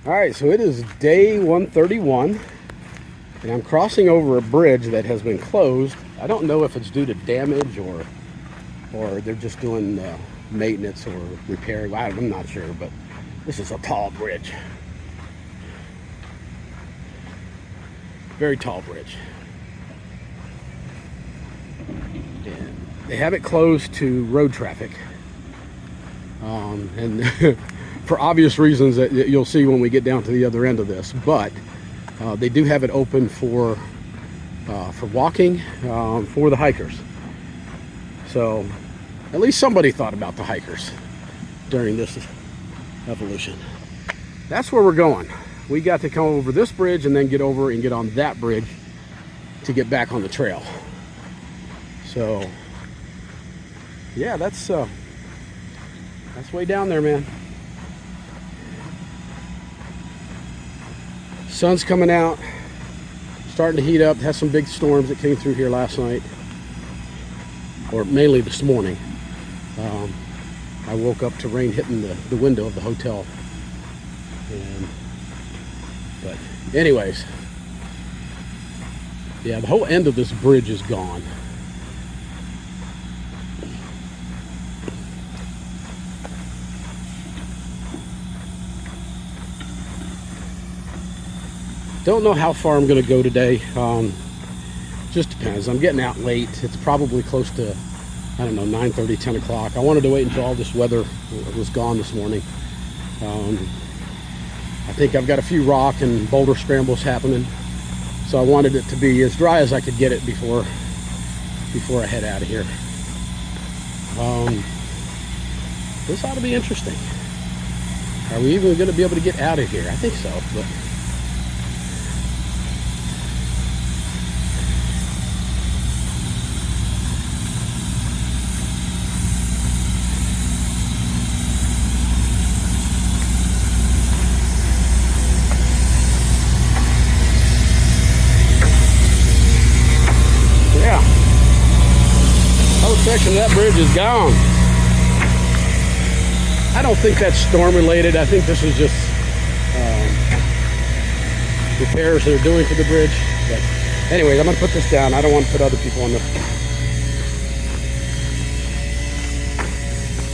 All right, so it is day 131, and I'm crossing over a bridge that has been closed. I don't know if it's due to damage or they're just doing maintenance or repairing. I'm not sure, but this is a tall bridge. Very tall bridge. And they have it closed to road traffic. And for obvious reasons that you'll see when we get down to the other end of this, but they do have it open for walking, for the hikers. So at least somebody thought about the hikers during this evolution. That's where we're going. We got to come over this bridge and then get over and get on that bridge to get back on the trail. So yeah, that's way down there, man. Sun's coming out, starting to heat up. Has some big storms that came through here last night, or mainly this morning. I woke up to rain hitting the window of the hotel. But anyways, yeah, the whole end of this bridge is gone. Don't know how far I'm going to go today. Just depends. I'm getting out late. It's probably close to, I don't know, 9:30, 10 o'clock. I wanted to wait until all this weather was gone this morning. I think I've got a few rock and boulder scrambles happening, so I wanted it to be as dry as I could get it before I head out of here. This ought to be interesting. Are we even going to be able to get out of here? I think so, but section of that bridge is gone. I don't think that's storm related. I think this is just repairs they're doing to the bridge. But anyways, I'm gonna put this down. I don't want to put other people on the.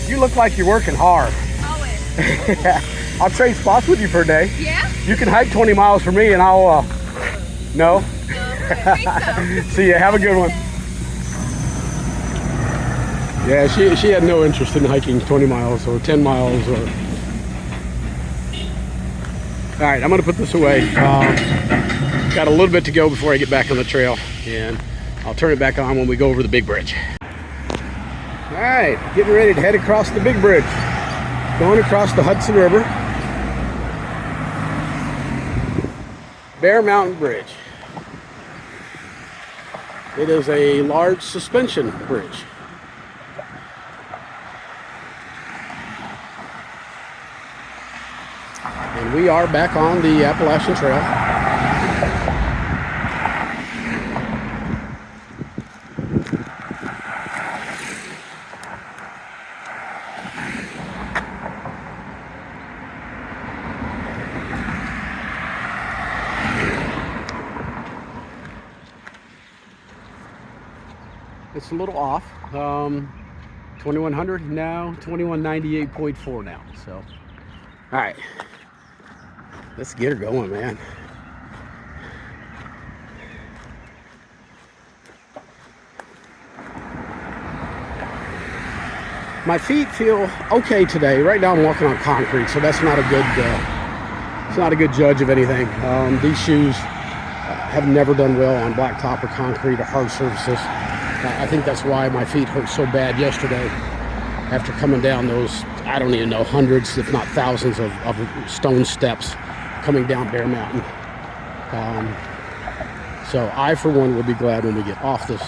You look like you're working hard. Always. I'll trade spots with you for a day. Yeah? You can hike 20 miles for me and I'll no? I think so. See ya, have a good one. Yeah, she had no interest in hiking 20 miles or 10 miles or... All right, I'm gonna put this away. Got a little bit to go before I get back on the trail, and I'll turn it back on when we go over the big bridge. All right, getting ready to head across the big bridge. Going across the Hudson River. Bear Mountain Bridge. It is a large suspension bridge. And we are back on the Appalachian Trail. It's a little off. 2100 now, 2198.4 now. So, all right. Let's get her going, man. My feet feel okay today. Right now I'm walking on concrete, so that's not a good it's not a good judge of anything. These shoes have never done well on blacktop or concrete or hard surfaces. I think that's why my feet hurt so bad yesterday after coming down those, I don't even know, hundreds if not thousands of stone steps coming down Bear Mountain. So I, for one, will be glad when we get off this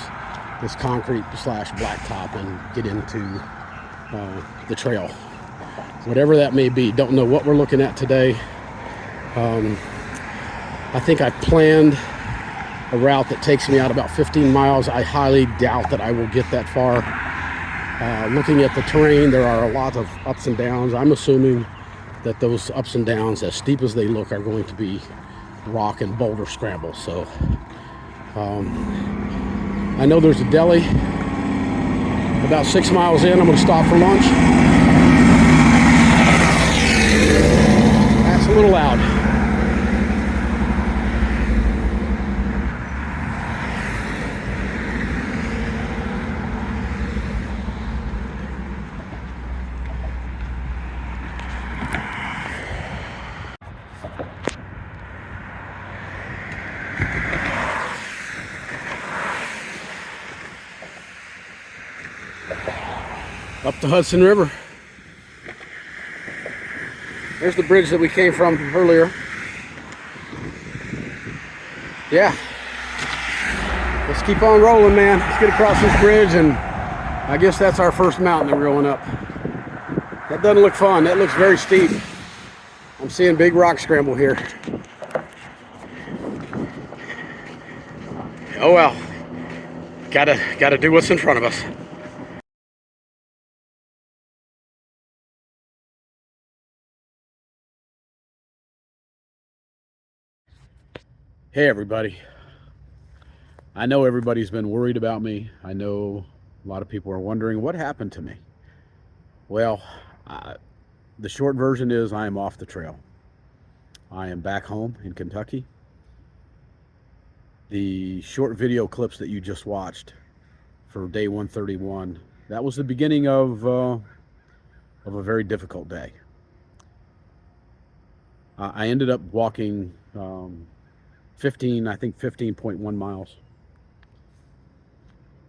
concrete / blacktop and get into the trail, whatever that may be. Don't know what we're looking at today. I think I planned a route that takes me out about 15 miles. I highly doubt that I will get that far. Looking at the terrain, there are a lot of ups and downs. I'm assuming that those ups and downs, as steep as they look, are going to be rock and boulder scrambles. So I know there's a deli about 6 miles in. I'm going to stop for lunch. That's a little loud. Up the Hudson River. There's the bridge that we came from earlier. Yeah. Let's keep on rolling, man. Let's get across this bridge, and I guess that's our first mountain that we're going up. That doesn't look fun. That looks very steep. I'm seeing big rock scramble here. Oh well. Gotta do what's in front of us. Hey everybody. I know everybody's been worried about me. I know a lot of people are wondering what happened to me. Well, the short version is I am off the trail. I am back home in Kentucky. The short video clips that you just watched for day 131, that was the beginning of a very difficult day. I ended up walking 15.1 miles.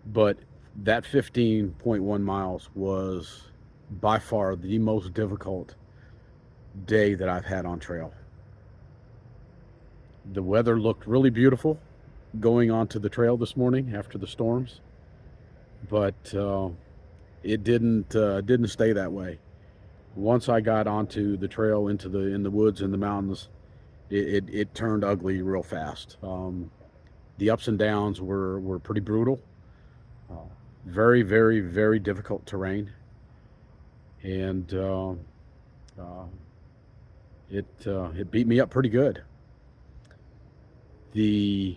But that 15.1 miles was by far the most difficult day that I've had on trail. The weather looked really beautiful going onto the trail this morning after the storms, but it didn't stay that way. Once I got onto the trail in the woods and the mountains, it turned ugly real fast. The ups and downs were pretty brutal. Very, very, very difficult terrain, and it beat me up pretty good. The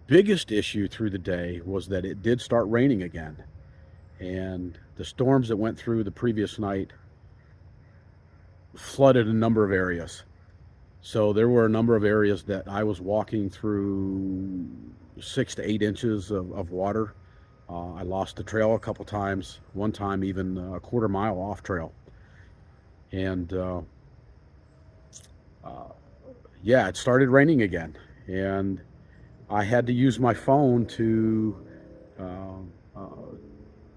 biggest issue through the day was that it did start raining again, and the storms that went through the previous night flooded a number of areas. So there were a number of areas that I was walking through 6 to 8 inches of water. I lost the trail a couple times, one time even a quarter mile off trail. And yeah, it started raining again. And I had to use my phone to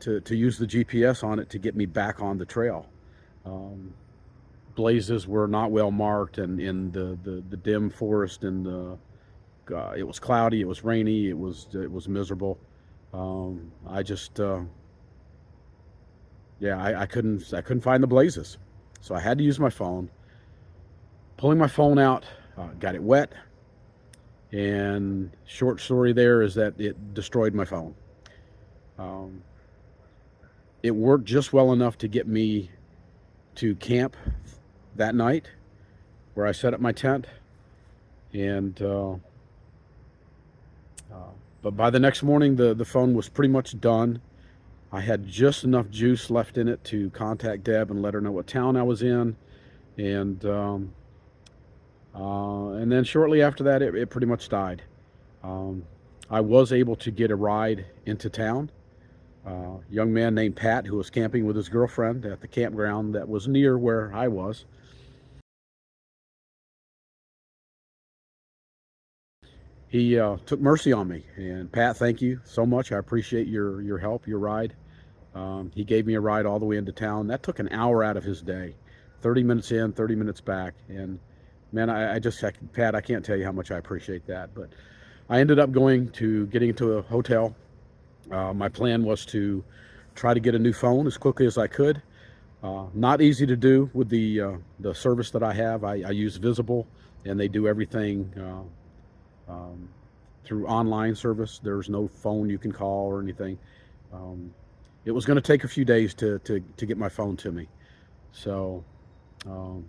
use the GPS on it to get me back on the trail. Blazes were not well marked, and in the dim forest, and it was cloudy, it was rainy, it was miserable. I just I couldn't find the blazes, so I had to use my phone. Pulling my phone out, got it wet, and short story there is that it destroyed my phone. It worked just well enough to get me to camp that night, where I set up my tent, and but by the next morning, the phone was pretty much done. I had just enough juice left in it to contact Deb and let her know what town I was in, and then shortly after that, it pretty much died. I was able to get a ride into town. A young man named Pat, who was camping with his girlfriend at the campground that was near where I was. He took mercy on me, and Pat, thank you so much. I appreciate your help, your ride. He gave me a ride all the way into town. That took an hour out of his day, 30 minutes in, 30 minutes back. And man, Pat, I can't tell you how much I appreciate that. But I ended up getting into a hotel. My plan was to try to get a new phone as quickly as I could. Not easy to do with the service that I have. I use Visible, and they do everything through online service. There's no phone you can call or anything. It was going to take a few days to get my phone to me. So Um,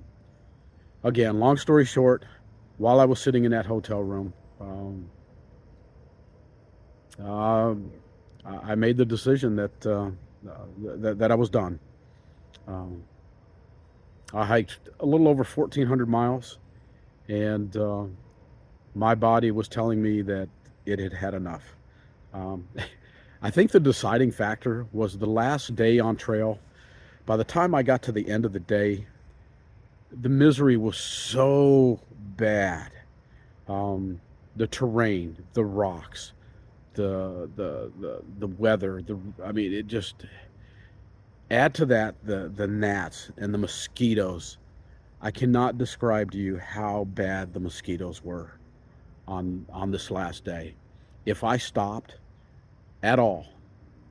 Again, long story short, while I was sitting in that hotel room, um, uh, I made the decision that I was done. Um, I hiked a little over 1,400 miles, and my body was telling me that it had had enough. Um, I think the deciding factor was the last day on trail. By the time I got to the end of the day, the misery was so bad. Um, the terrain, the rocks, the weather. I mean, it just add to that the gnats and the mosquitoes. I cannot describe to you how bad the mosquitoes were on this last day. If I stopped at all,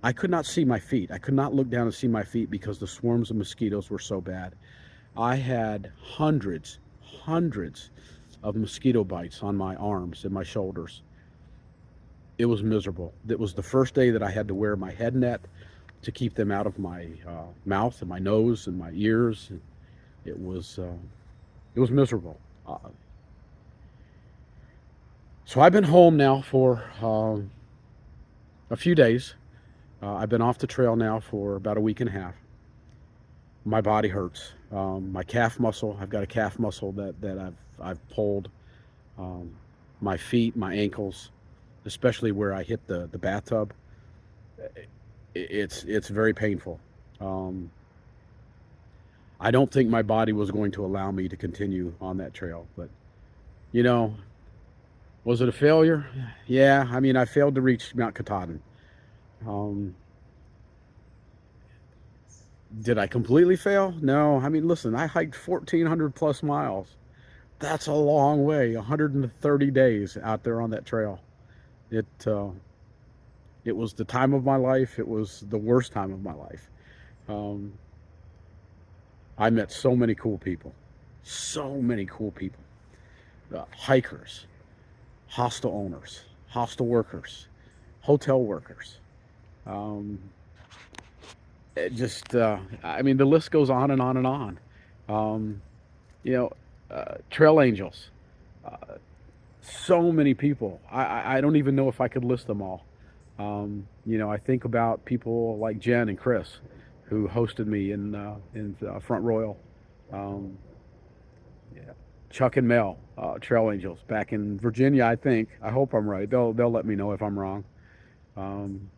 I could not see my feet. I could not look down and see my feet because the swarms of mosquitoes were so bad. I had hundreds of mosquito bites on my arms and my shoulders. It was miserable. It was the first day that I had to wear my head net to keep them out of my mouth and my nose and my ears. It was it was miserable. So I've been home now for a few days. I've been off the trail now for about a week and a half. My body hurts. My calf muscle. I've got a calf muscle that I've pulled. Um, my feet, my ankles, especially where I hit the bathtub. It's very painful. Um, I don't think my body was going to allow me to continue on that trail, but you know, was it a failure? Yeah, I mean, I failed to reach Mount Katahdin. Um, did I completely fail? No. I mean, listen, I hiked 1,400 plus miles. That's a long way. 130 days out there on that trail. It it was the time of my life. It was the worst time of my life. Um, I met so many cool people, so many cool people, hikers, hostel owners, hostel workers, hotel workers. Um, it just, I mean, the list goes on and on and on. Um, you know, trail angels, uh, so many people. I don't even know if I could list them all. You know, I think about people like Jen and Chris, who hosted me in Front Royal. Um, yeah. Chuck and Mel, Trail Angels, back in Virginia, I think. I hope I'm right. They'll let me know if I'm wrong. Um,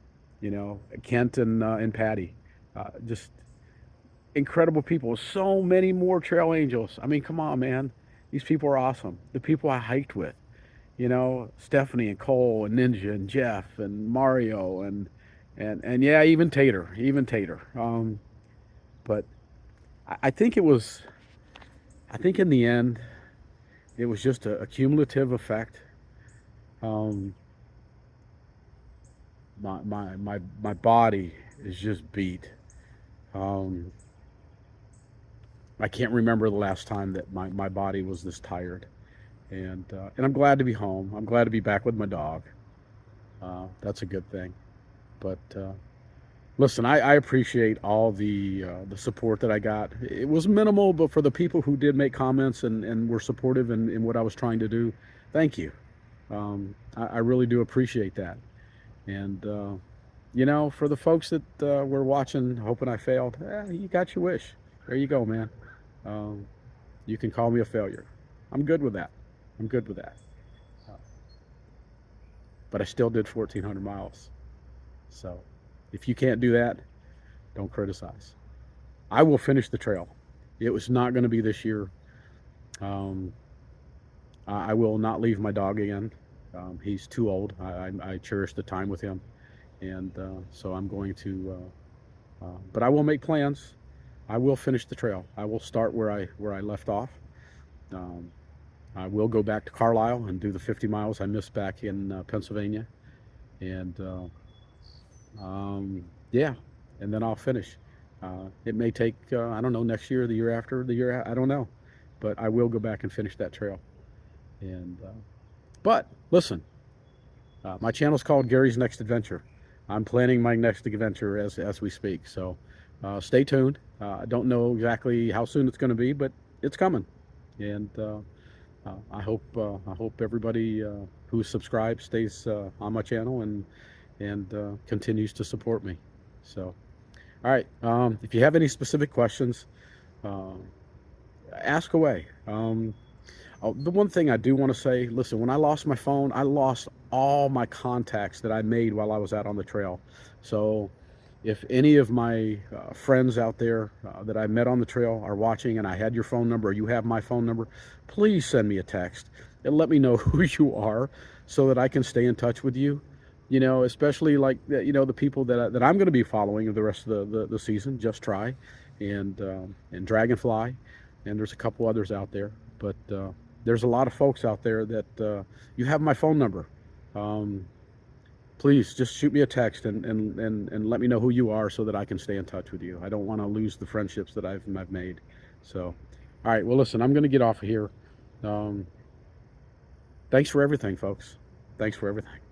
you know, Kent and Patty, just incredible people. So many more Trail Angels. I mean, come on, man. These people are awesome. The people I hiked with, you know, Stephanie and Cole and Ninja and Jeff and Mario and yeah, even Tater. But I think it was. I think in the end, it was just a cumulative effect. Um, my body is just beat. Um, I can't remember the last time that my body was this tired, and I'm glad to be home. I'm glad to be back with my dog. That's a good thing. But listen, I appreciate all the support that I got. It was minimal, but for the people who did make comments and were supportive in what I was trying to do, thank you. I really do appreciate that. And you know, for the folks that were watching, hoping I failed, you got your wish. There you go, man. Um, you can call me a failure. I'm good with that. I'm good with that. Uh, but I still did 1,400 miles. So if you can't do that, don't criticize. I will finish the trail. It was not going to be this year. Um, I will not leave my dog again. He's too old. I cherish the time with him, and so I'm going to. But I will make plans. I will finish the trail. I will start where I left off. Um, I will go back to Carlisle and do the 50 miles I missed back in Pennsylvania, and yeah, and then I'll finish. It may take I don't know, next year, the year after, I don't know, but I will go back and finish that trail. And but listen, my channel's called Gary's Next Adventure. I'm planning my next adventure as we speak. So stay tuned. I don't know exactly how soon it's going to be, but it's coming. And I hope everybody who's subscribed stays on my channel and continues to support me. So, all right. If you have any specific questions, uh, ask away. The one thing I do want to say, listen, when I lost my phone, I lost all my contacts that I made while I was out on the trail. So if any of my friends out there that I met on the trail are watching and I had your phone number, or you have my phone number, please send me a text and let me know who you are so that I can stay in touch with you. You know, especially like, you know, the people that I'm going to be following the rest of the season, Just Try and Dragonfly, and there's a couple others out there. But there's a lot of folks out there that you have my phone number. Um, Please just shoot me a text and let me know who you are so that I can stay in touch with you. I don't want to lose the friendships that I've made. So, all right. Well, listen, I'm going to get off of here. Thanks for everything, folks. Thanks for everything.